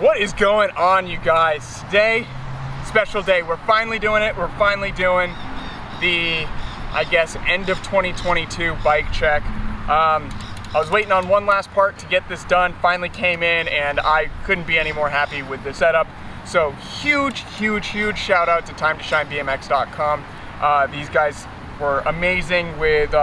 What is going on, you guys? Today, special day. We're finally doing it. We're finally doing the, I guess, end of 2022 bike check. I was waiting on one last part to get this done. Finally came in, and I couldn't be any more happy with the setup. So huge shout out to timetoshinebmx.com. These guys were amazing with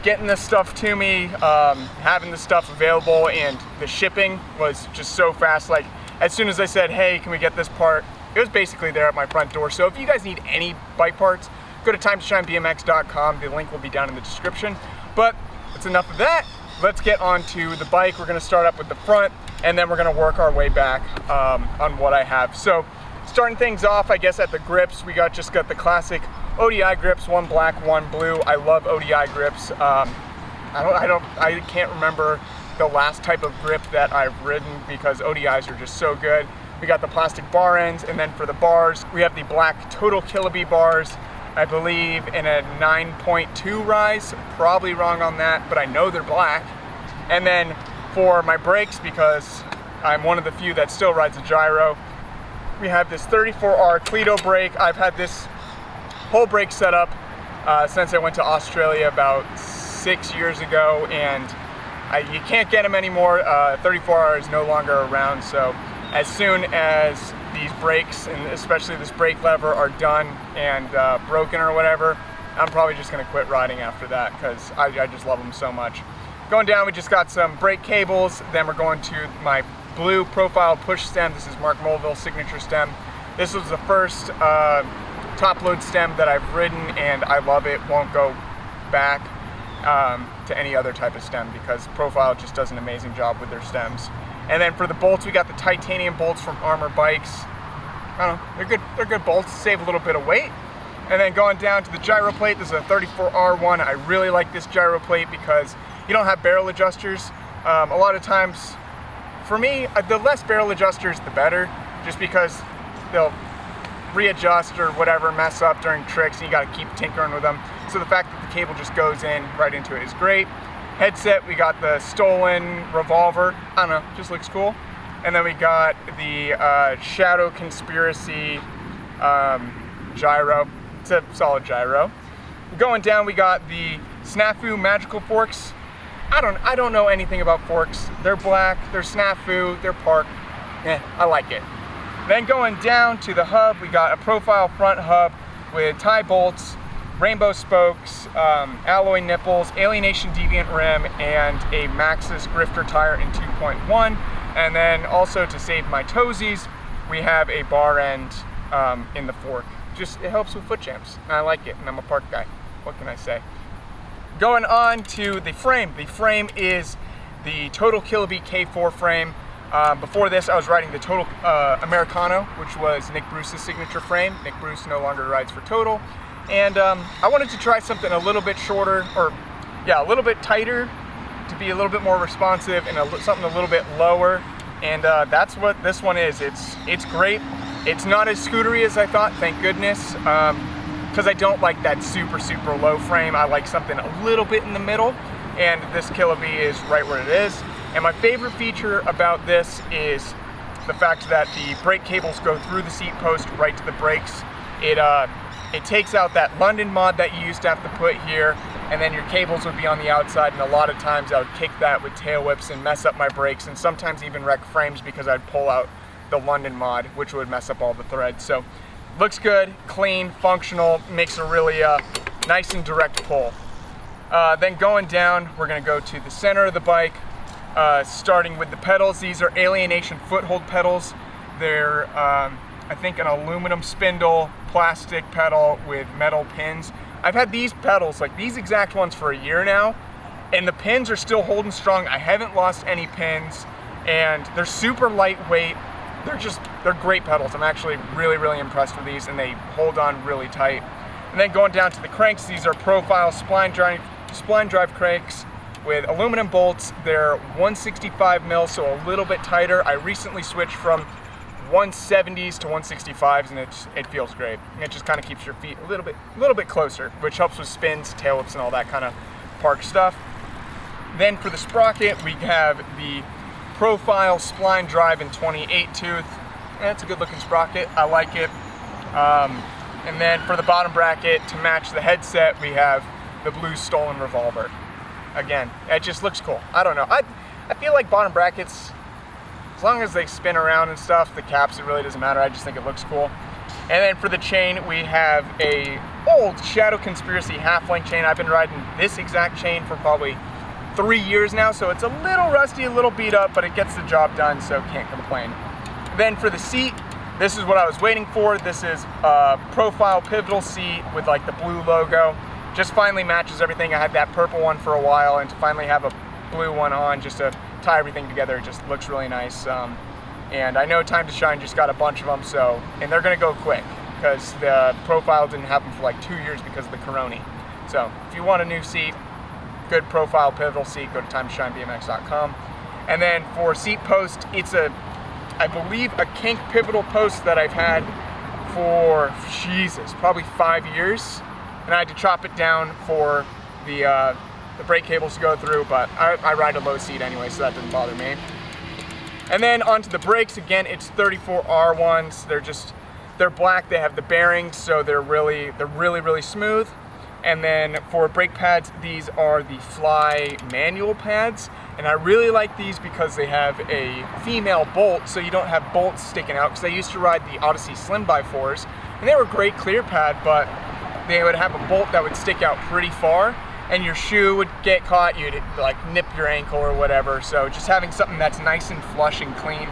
getting this stuff to me, having the stuff available, and the shipping was just so fast. Like, as soon as I said, hey, can we get this part, it was basically there at my front door. So if you guys need any bike parts, go to timetoshinebmx.com. The link will be down in the description. But that's enough of that. Let's get on to the bike. We're gonna start up with the front, and then we're gonna work our way back on what I have. So starting things off, I guess, at the grips, we just got the classic ODI grips, one black, one blue. I love ODI grips. I can't remember the last type of grip that I've ridden because ODIs are just so good. We got the plastic bar ends, and then for the bars, we have the black Total Kiloby bars, I believe in a 9.2 rise. Probably wrong on that, but I know they're black. And then for my brakes, because I'm one of the few that still rides a gyro, we have this 34R Cleto brake. I've had this whole brake set up since I went to Australia about 6 years ago, and you can't get them anymore. 34R is no longer around, so as soon as these brakes, and especially this brake lever, are done and broken or whatever, I'm probably just gonna quit riding after that because I just love them so much. Going down, we just got some brake cables, then we're going to my blue profile push stem. This is Mark Mulville's signature stem. This was the first top load stem that I've ridden, and I love it. Won't go back to any other type of stem because Profile just does an amazing job with their stems. And then for the bolts, we got the titanium bolts from Armor Bikes. I don't know, they're good bolts, save a little bit of weight. And then going down to the gyro plate, this is a 34R one. I really like this gyro plate because you don't have barrel adjusters. A lot of times, for me, the less barrel adjusters, the better, just because they'll readjust or whatever, mess up during tricks, and you gotta keep tinkering with them. So the fact that the cable just goes in right into it is great. Headset, we got the stolen revolver. I don't know, just looks cool. And then we got the Shadow Conspiracy gyro. It's a solid gyro. Going down, we got the Snafu Magical Forks. I don't know anything about forks. They're black, they're Snafu, they're Park. I like it. Then going down to the hub, we got a Profile front hub with tie bolts, rainbow spokes, alloy nipples, Alienation Deviant rim, and a Maxxis Grifter tire in 2.1. And then also, to save my toesies, we have a bar end in the fork. Just, it helps with foot jams, and I like it, and I'm a Park guy. What can I say? Going on to the frame. The frame is the Total Kiloby K4 frame. Before this, I was riding the Total Americano, which was Nick Bruce's signature frame. Nick Bruce no longer rides for Total. And I wanted to try something a little bit shorter, or yeah, a little bit tighter, to be a little bit more responsive, and something a little bit lower. And that's what this one is. It's great. It's not as scootery as I thought, thank goodness, because I don't like that super low frame. I like something a little bit in the middle, and this Kiloby is right where it is. And my favorite feature about this is the fact that the brake cables go through the seat post right to the brakes. It takes out that London mod that you used to have to put here, and then your cables would be on the outside, and a lot of times I would kick that with tail whips and mess up my brakes, and sometimes even wreck frames because I'd pull out the London mod, which would mess up all the threads. So looks good, clean, functional, makes a really nice and direct pull. Then going down, we're gonna go to the center of the bike. Starting with the pedals, these are Alienation foothold pedals. They're, I think, an aluminum spindle, plastic pedal with metal pins. I've had these pedals, like these exact ones, for a year now, and the pins are still holding strong. I haven't lost any pins, and they're super lightweight. They're great pedals. I'm actually really impressed with these, and they hold on really tight. And then going down to the cranks, these are Profile spline drive cranks with aluminum bolts. They're 165 mil, so a little bit tighter. I recently switched from 170s to 165s, and it feels great. It just kind of keeps your feet a little bit closer, which helps with spins, tail whips, and all that kind of Park stuff. Then for the sprocket, we have the profile spline drive in 28 tooth. And it's a good looking sprocket, I like it. And then for the bottom bracket, to match the headset, we have the blue stolen revolver. Again, it just looks cool. I don't know. I feel like bottom brackets, as long as they spin around and stuff, the caps, it really doesn't matter. I just think it looks cool. And then for the chain, we have a old Shadow Conspiracy half-length chain. I've been riding this exact chain for probably 3 years now, so it's a little rusty, a little beat up, but it gets the job done, so can't complain. Then for the seat, this is what I was waiting for. This is a profile pivotal seat with like the blue logo. Just finally matches everything. I had that purple one for a while, and to finally have a blue one on just to tie everything together, it just looks really nice. And I know Time to Shine just got a bunch of them, so, and they're gonna go quick because the profile didn't have them for like 2 years because of the corona. So if you want a new seat, good profile pivotal seat, go to timetoshinebmx.com. And then for seat post, it's I believe a kink pivotal post that I've had for, Jesus, probably 5 years. And I had to chop it down for the brake cables to go through, but I ride a low seat anyway, so that doesn't bother me. And then onto the brakes, again, it's 34R ones. They're black, they have the bearings, so they're really smooth. And then for brake pads, these are the Fly manual pads. And I really like these because they have a female bolt, so you don't have bolts sticking out, because I used to ride the Odyssey Slim by 4s, and they were a great clear pad, but they would have a bolt that would stick out pretty far, and your shoe would get caught, you'd like nip your ankle or whatever. So just having something that's nice and flush and clean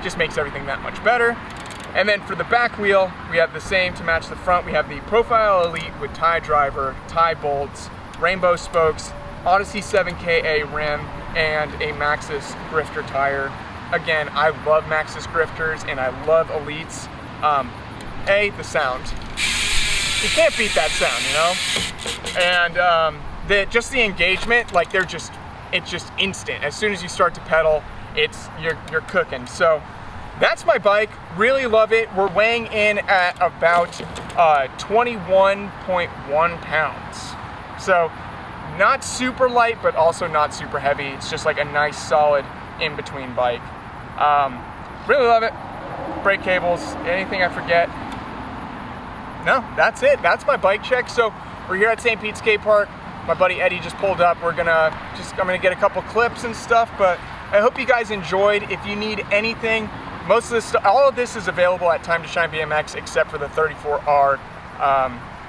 just makes everything that much better. And then for the back wheel, we have the same to match the front. We have the Profile Elite with tie driver, tie bolts, rainbow spokes, Odyssey 7KA rim, and a Maxxis grifter tire. Again, I love Maxxis grifters and I love Elites. The sound. You can't beat that sound, you know? And just the engagement, like it's just instant. As soon as you start to pedal, you're cooking. So that's my bike, really love it. We're weighing in at about 21.1 pounds. So not super light, but also not super heavy. It's just like a nice solid in-between bike. Really love it. Brake cables, anything I forget? No, that's it. That's my bike check. So we're here at St. Pete Skate Park. My buddy Eddie just pulled up. I'm gonna get a couple clips and stuff, but I hope you guys enjoyed. If you need anything, most of this, all of this is available at Time to Shine BMX except for the 34R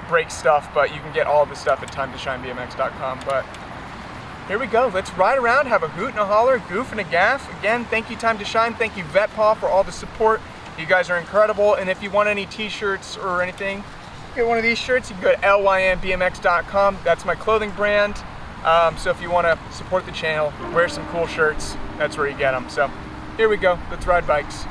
brake stuff, but you can get all of the stuff at timetoshinebmx.com. But here we go. Let's ride around, have a hoot and a holler, goof and a gaff. Again, thank you Time to Shine. Thank you VetPaw for all the support. You guys are incredible. And if you want any t-shirts or anything, get one of these shirts, you can go to lynbmx.com. That's my clothing brand. So if you want to support the channel, wear some cool shirts, that's where you get them. So here we go. Let's ride bikes.